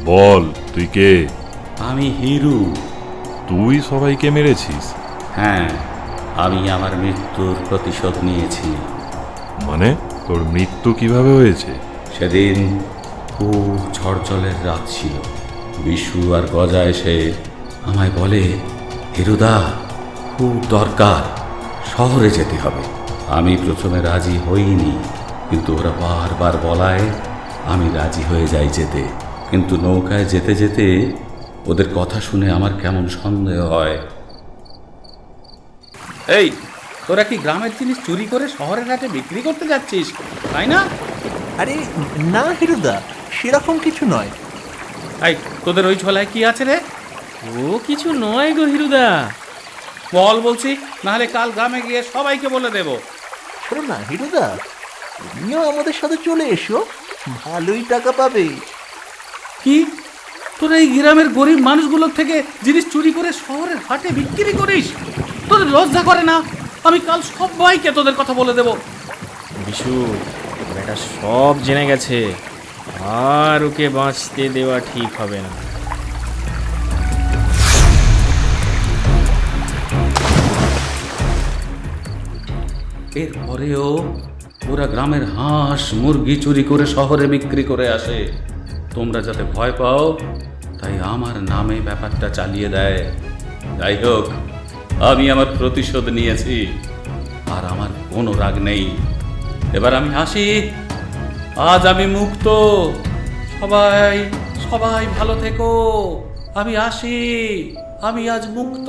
বল, তুই কে? আমি হিরু। তুই সবাইকে মেরেছিস? হ্যাঁ, আমি আমার মৃত্যুর প্রতিশোধ নিয়েছি। মানে তোর মৃত্যু কিভাবে হয়েছে? সেদিন খুব ঝড় জলের রাত ছিল। বিশু আর গজা এসে আমায় বলে, হিরুদা খুব দরকার, শহরে যেতে হবে। আমি প্রথমে রাজি হইনি, কিন্তু ওরা বারবার বলায় আমি রাজি হয়ে যাই যেতে। কিন্তু নৌকায় যেতে যেতে ওদের কথা শুনে আমার কেমন সন্দেহ হয়। এই, তোরা কি গ্রামের জিনিস চুরি করে শহরের হাটে বিক্রি করতে যাচ্ছিস, তাই না? আরে না হিরুদা, সেরকম কিছু নয়। এই, তোদের ওই ঝোলায় কি আছে রে? ও কিছু নয় গো হিরুদা। বল বলছি, নাহলে কাল গ্রামে গিয়ে সবাইকে বলে দেব। শোনো না হিরুদা, তুমিও আমাদের সাথে চলে এসো, ভালোই টাকা পাবে। কি, তোরা এই গ্রামের গরিব মানুষগুলোর থেকে জিনিস চুরি করে শহরের হাটে বিক্রি করিস? তোদের লজ্জা করে না? আমি কাল সবাইকে তোদের কথা বলে দেব। বিশু, বেটা সব জেনে গেছে, আর ওকে বাঁচতে দেওয়া ঠিক হবে না। এরপরেও ওরা গ্রামের হাঁস মুরগি চুরি করে শহরে বিক্রি করে আসে। তোমরা যাতে ভয় পাও তাই আমার নামে ব্যাপারটা চালিয়ে দেয়। যাই হোক, আমি আমার প্রতিশোধ নিয়েছি, আর আমার কোনো রাগ নেই। এবার আমি আসি, আজ আমি মুক্ত। সবাই সবাই ভালো থেকো। আমি আসি, আমি আজ মুক্ত।